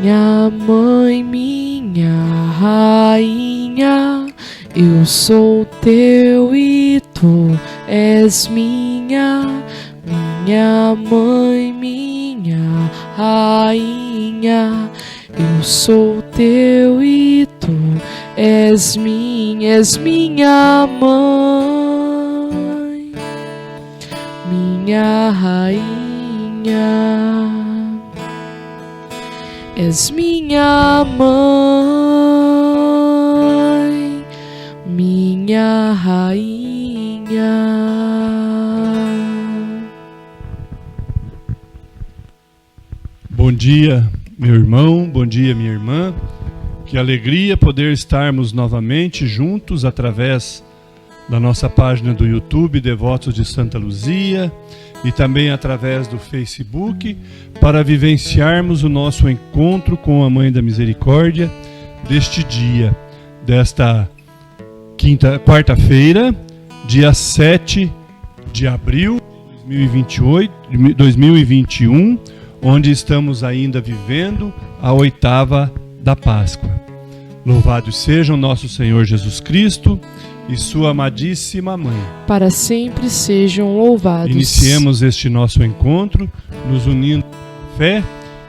Minha mãe, minha rainha, eu sou teu e tu és minha. Minha mãe, minha rainha, eu sou teu e tu és minha mãe, minha rainha, és minha mãe, minha rainha. Bom dia, meu irmão, bom dia, minha irmã. Que alegria poder estarmos novamente juntos através da nossa página do YouTube, Devotos de Santa Luzia, e também através do Facebook, para vivenciarmos o nosso encontro com a Mãe da Misericórdia deste dia, desta quarta-feira, dia 7 de abril de 2021, onde estamos ainda vivendo a oitava da Páscoa. Louvado seja o nosso Senhor Jesus Cristo e sua amadíssima Mãe. Para sempre sejam louvados. Iniciemos este nosso encontro, nos unindo à fé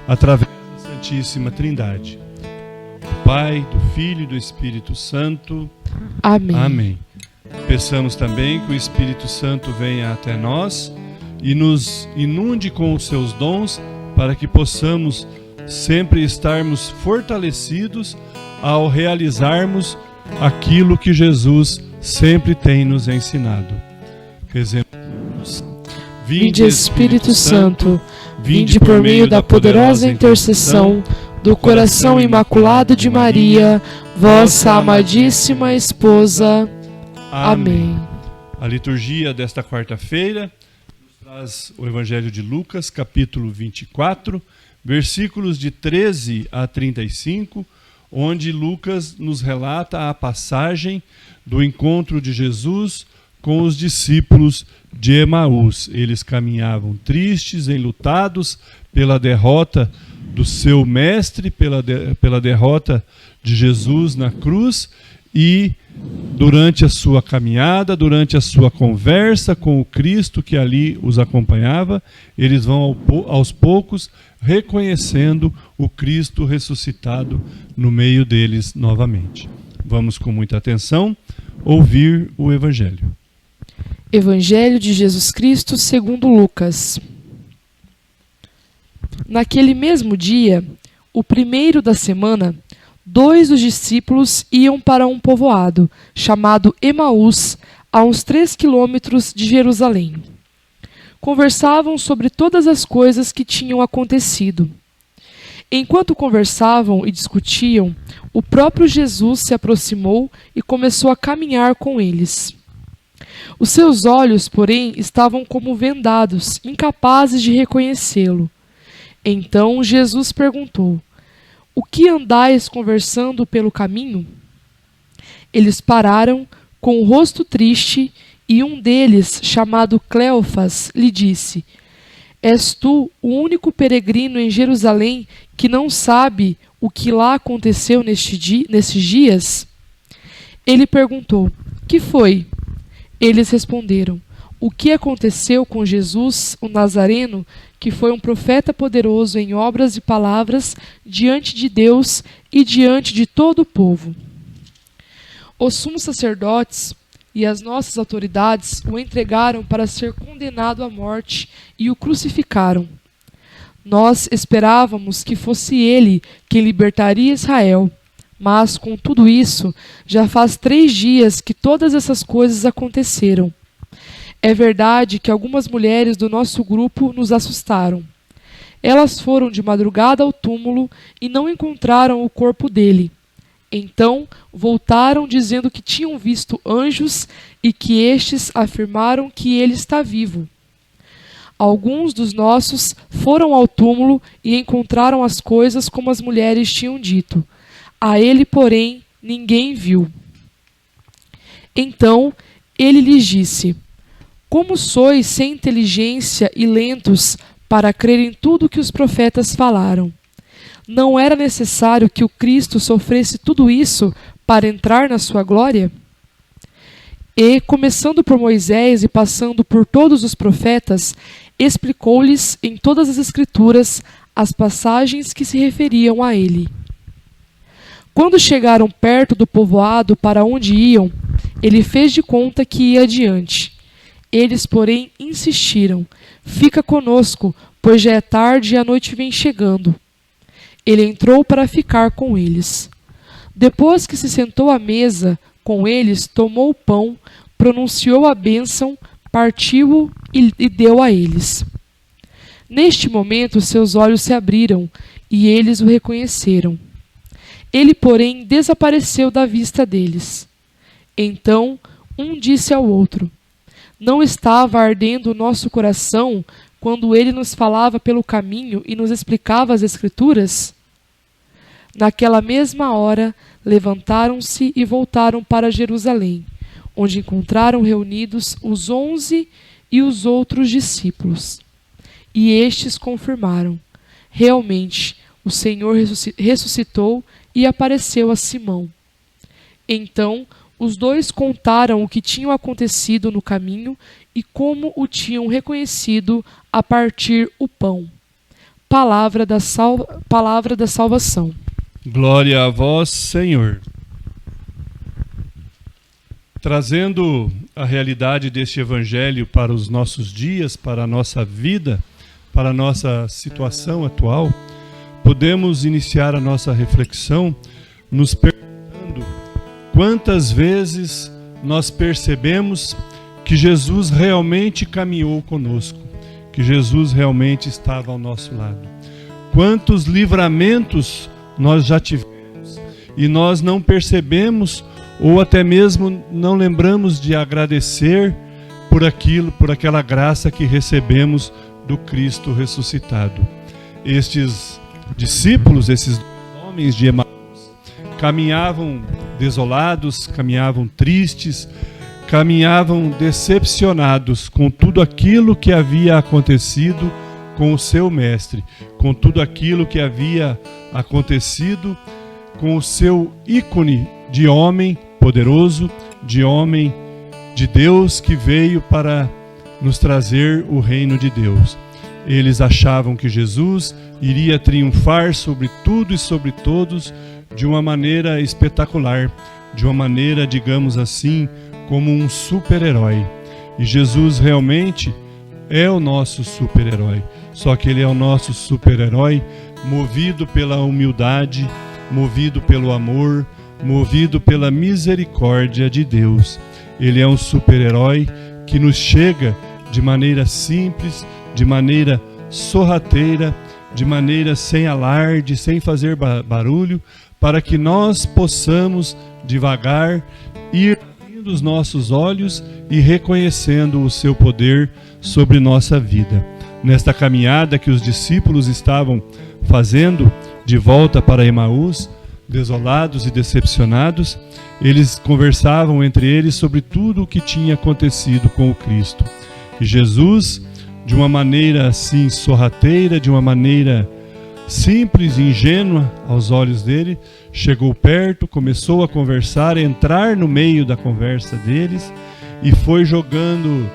através da Santíssima Trindade. Do Pai, do Filho e do Espírito Santo. Amém. Amém. Peçamos também que o Espírito Santo venha até nós e nos inunde com os seus dons, para que possamos sempre estarmos fortalecidos ao realizarmos aquilo que Jesus sempre tem nos ensinado. Rezemos. Vinde, Espírito Santo, vinde por meio da poderosa intercessão do coração imaculado de Maria, vossa amadíssima esposa. Amém. A liturgia desta quarta-feira nos traz o Evangelho de Lucas, capítulo 24, versículos de 13 a 35, onde Lucas nos relata a passagem do encontro de Jesus com os discípulos de Emaús. Eles caminhavam tristes, enlutados pela derrota do seu mestre, pela derrota de Jesus na cruz, e durante a sua caminhada, durante a sua conversa com o Cristo que ali os acompanhava, eles vão aos poucos reconhecendo o Cristo ressuscitado no meio deles novamente. Vamos com muita atenção ouvir o Evangelho. Evangelho de Jesus Cristo segundo Lucas. Naquele mesmo dia, o primeiro da semana, 2 dos discípulos iam para um povoado, chamado Emaús, a uns 3 quilômetros de Jerusalém. Conversavam sobre todas as coisas que tinham acontecido. Enquanto conversavam e discutiam, o próprio Jesus se aproximou e começou a caminhar com eles. Os seus olhos, porém, estavam como vendados, incapazes de reconhecê-lo. Então Jesus perguntou: "O que andais conversando pelo caminho?" Eles pararam, com o rosto triste, e um deles, chamado Cleofas, lhe disse: "És tu o único peregrino em Jerusalém que não sabe o que lá aconteceu nesses dias?" Ele perguntou: "Que foi?" Eles responderam: "O que aconteceu com Jesus, o Nazareno, que foi um profeta poderoso em obras e palavras diante de Deus e diante de todo o povo. Os sumos sacerdotes e as nossas autoridades o entregaram para ser condenado à morte e o crucificaram. Nós esperávamos que fosse ele quem libertaria Israel, mas com tudo isso, já faz 3 dias que todas essas coisas aconteceram. É verdade que algumas mulheres do nosso grupo nos assustaram. Elas foram de madrugada ao túmulo e não encontraram o corpo dele. Então voltaram dizendo que tinham visto anjos e que estes afirmaram que ele está vivo. Alguns dos nossos foram ao túmulo e encontraram as coisas como as mulheres tinham dito. A ele, porém, ninguém viu." Então ele lhes disse: "Como sois sem inteligência e lentos para crer em tudo que os profetas falaram? Não era necessário que o Cristo sofresse tudo isso para entrar na sua glória? E, começando por Moisés e passando por todos os profetas, explicou-lhes em todas as Escrituras as passagens que se referiam a ele. Quando chegaram perto do povoado para onde iam, ele fez de conta que ia adiante. Eles, porém, insistiram: fica conosco, pois já é tarde e a noite vem chegando. Ele entrou para ficar com eles. Depois que se sentou à mesa com eles, tomou o pão, pronunciou a bênção, partiu-o e deu a eles. Neste momento seus olhos se abriram e eles o reconheceram. Ele, porém, desapareceu da vista deles. Então um disse ao outro: não estava ardendo o nosso coração quando ele nos falava pelo caminho e nos explicava as Escrituras? Naquela mesma hora, levantaram-se e voltaram para Jerusalém, onde encontraram reunidos os 11 e os outros discípulos. E estes confirmaram: realmente, o Senhor ressuscitou e apareceu a Simão. Então, os dois contaram o que tinha acontecido no caminho e como o tinham reconhecido a partir o pão. Palavra da salvação. Glória a vós, Senhor. Trazendo a realidade deste evangelho para os nossos dias, para a nossa vida, para a nossa situação atual, podemos iniciar a nossa reflexão nos perguntando quantas vezes nós percebemos que Jesus realmente caminhou conosco, que Jesus realmente estava ao nosso lado. Quantos livramentos nós já tivemos e nós não percebemos ou até mesmo não lembramos de agradecer por aquela graça que recebemos do Cristo ressuscitado. Estes discípulos, esses homens de Emaús, caminhavam desolados, caminhavam tristes, caminhavam decepcionados com tudo aquilo que havia acontecido com o seu mestre, com tudo aquilo que havia acontecido com o seu ícone de homem poderoso, de homem de Deus que veio para nos trazer o reino de Deus. Eles achavam que Jesus iria triunfar sobre tudo e sobre todos de uma maneira espetacular, de uma maneira, digamos assim, como um super-herói. E Jesus realmente é o nosso super-herói, só que ele é o nosso super-herói movido pela humildade, movido pelo amor, movido pela misericórdia de Deus. Ele é um super-herói que nos chega de maneira simples, de maneira sorrateira, de maneira sem alarde, sem fazer barulho, para que nós possamos devagar ir abrindo os nossos olhos e reconhecendo o seu poder sobre nossa vida. Nesta caminhada que os discípulos estavam fazendo de volta para Emaús, desolados e decepcionados, eles conversavam entre eles sobre tudo o que tinha acontecido com o Cristo. E Jesus, de uma maneira assim sorrateira, de uma maneira simples e ingênua aos olhos dele, chegou perto, começou a conversar, a entrar no meio da conversa deles e foi jogando,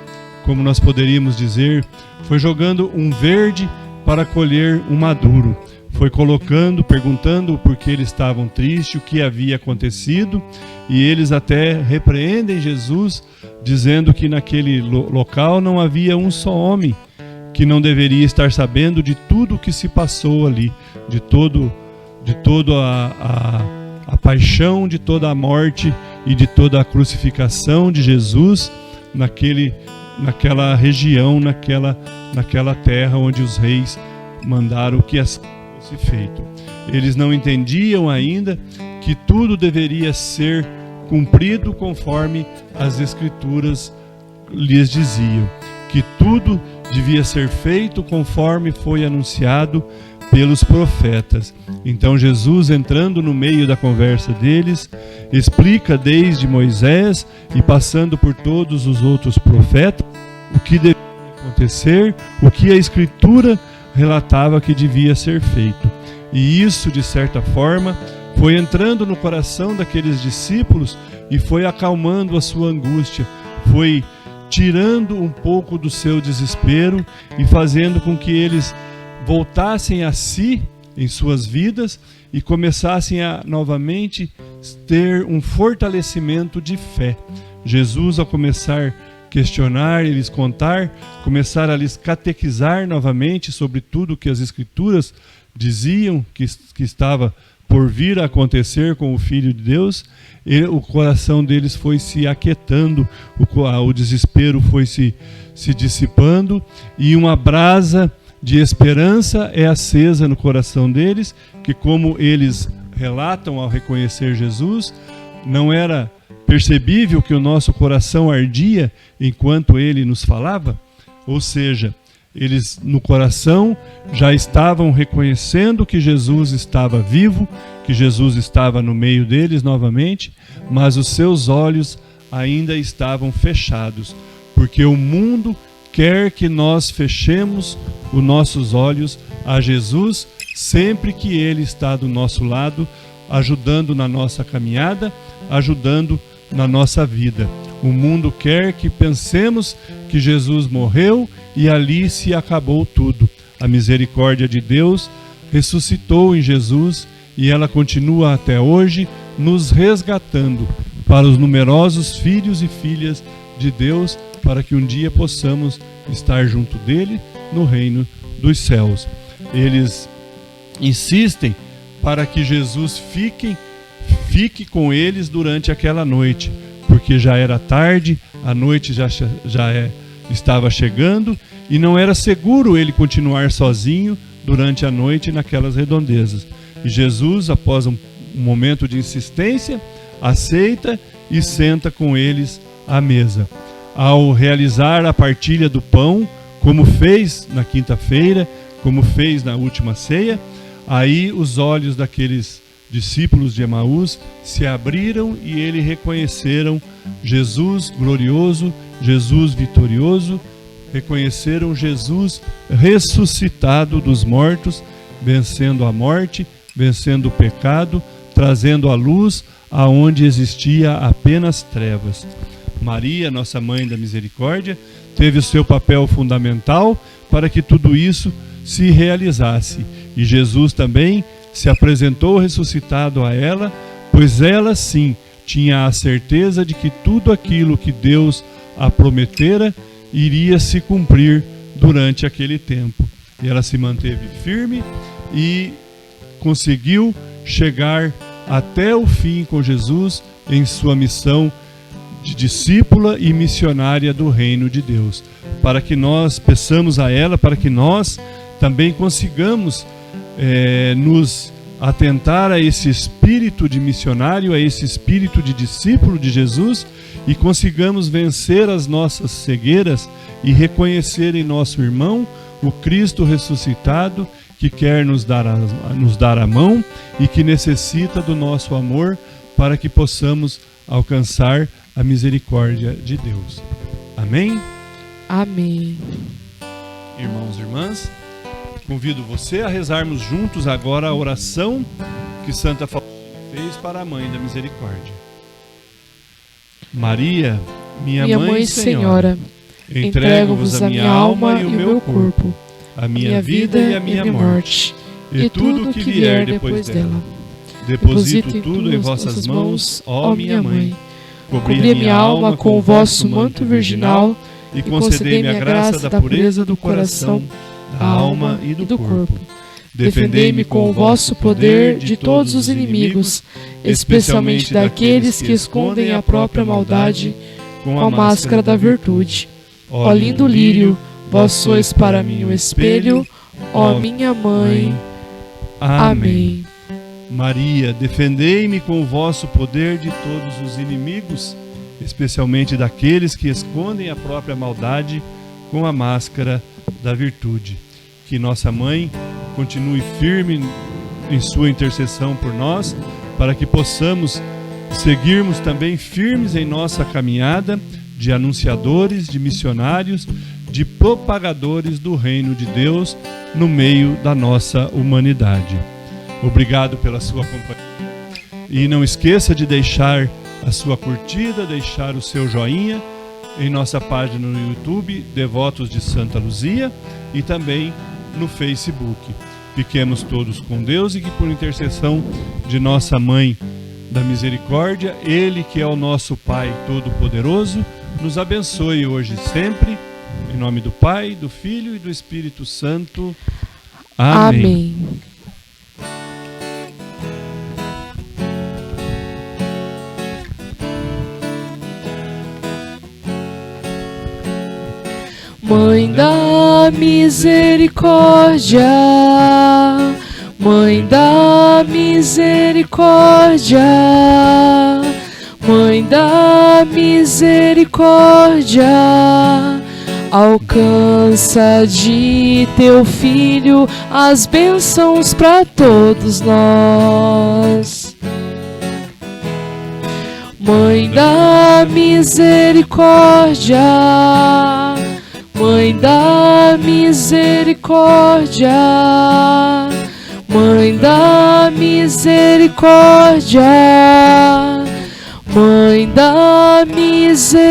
como nós poderíamos dizer, foi jogando um verde para colher um maduro. Foi colocando, perguntando por que eles estavam tristes, o que havia acontecido, e eles até repreendem Jesus, dizendo que naquele local não havia um só homem que não deveria estar sabendo de tudo o que se passou ali, de toda a paixão, de toda a morte e de toda a crucificação de Jesus naquela região, naquela terra onde os reis mandaram que fosse feito. Eles não entendiam ainda que tudo deveria ser cumprido conforme as Escrituras lhes diziam, que tudo devia ser feito conforme foi anunciado pelos profetas. Então Jesus, entrando no meio da conversa deles, explica desde Moisés e passando por todos os outros profetas o que deveria acontecer, o que a Escritura relatava que devia ser feito. E isso, de certa forma, foi entrando no coração daqueles discípulos e foi acalmando a sua angústia, foi tirando um pouco do seu desespero e fazendo com que eles voltassem a si em suas vidas e começassem a novamente ter um fortalecimento de fé. Jesus, ao começar a questionar, eles contar, começar a lhes catequizar novamente sobre tudo que as Escrituras diziam que estava por vir a acontecer com o Filho de Deus, o coração deles foi se aquietando, o desespero foi se dissipando e uma brasa de esperança é acesa no coração deles, que, como eles relatam ao reconhecer Jesus, não era percebível que o nosso coração ardia enquanto ele nos falava, ou seja, eles no coração já estavam reconhecendo que Jesus estava vivo, que Jesus estava no meio deles novamente, mas os seus olhos ainda estavam fechados, porque o mundo quer que nós fechemos os nossos olhos a Jesus sempre que Ele está do nosso lado, ajudando na nossa caminhada, ajudando na nossa vida. O mundo quer que pensemos que Jesus morreu e ali se acabou tudo. A misericórdia de Deus ressuscitou em Jesus e ela continua até hoje nos resgatando para os numerosos filhos e filhas de Deus, para que um dia possamos estar junto dele no reino dos céus. Eles insistem para que Jesus fique com eles durante aquela noite, porque já era tarde, a noite já estava chegando e não era seguro ele continuar sozinho durante a noite naquelas redondezas. E Jesus, após um momento de insistência, aceita e senta com eles à mesa. Ao realizar a partilha do pão, como fez na quinta-feira, como fez na última ceia, aí os olhos daqueles discípulos de Emaús se abriram e eles reconheceram Jesus glorioso, Jesus vitorioso, reconheceram Jesus ressuscitado dos mortos, vencendo a morte, vencendo o pecado, trazendo a luz aonde existia apenas trevas. Maria, nossa Mãe da Misericórdia, teve o seu papel fundamental para que tudo isso se realizasse. E Jesus também se apresentou ressuscitado a ela, pois ela sim tinha a certeza de que tudo aquilo que Deus a prometera iria se cumprir durante aquele tempo. E ela se manteve firme e conseguiu chegar até o fim com Jesus em sua missão de discípula e missionária do reino de Deus, para que nós peçamos a ela, para que nós também consigamos nos atentar a esse espírito de missionário, a esse espírito de discípulo de Jesus e consigamos vencer as nossas cegueiras e reconhecer em nosso irmão o Cristo ressuscitado que quer nos dar a mão e que necessita do nosso amor para que possamos alcançar a misericórdia de Deus. Amém? Amém. Irmãos e irmãs, convido você a rezarmos juntos agora a oração que Santa Faustina fez para a Mãe da Misericórdia. Maria, minha Mãe e Senhora, entrego-vos a minha alma e o meu corpo, a minha vida e a minha morte, e tudo o que vier depois dela. Deposito tudo em vossas mãos, ó minha Mãe. Cobri a minha alma com o vosso manto virginal e concedei-me a graça da pureza do coração, da alma e do corpo. Defendei-me com o vosso poder de todos os inimigos, especialmente daqueles que escondem a própria maldade com a máscara da virtude. Ó lindo lírio, vós sois para mim o espelho, ó minha Mãe. Amém. Maria, defendei-me com o vosso poder de todos os inimigos, especialmente daqueles que escondem a própria maldade com a máscara da virtude. Que nossa Mãe continue firme em sua intercessão por nós, para que possamos seguirmos também firmes em nossa caminhada de anunciadores, de missionários, de propagadores do reino de Deus no meio da nossa humanidade. Obrigado pela sua companhia. E não esqueça de deixar a sua curtida, deixar o seu joinha em nossa página no YouTube, Devotos de Santa Luzia, e também no Facebook. Fiquemos todos com Deus e que por intercessão de nossa Mãe da Misericórdia, Ele que é o nosso Pai Todo-Poderoso, nos abençoe hoje e sempre, em nome do Pai, do Filho e do Espírito Santo. Amém. Amém. Mãe da misericórdia, Mãe da misericórdia, Mãe da misericórdia, alcança de teu Filho as bênçãos para todos nós. Mãe da misericórdia, Mãe da misericórdia, Mãe da misericórdia, Mãe da misericórdia.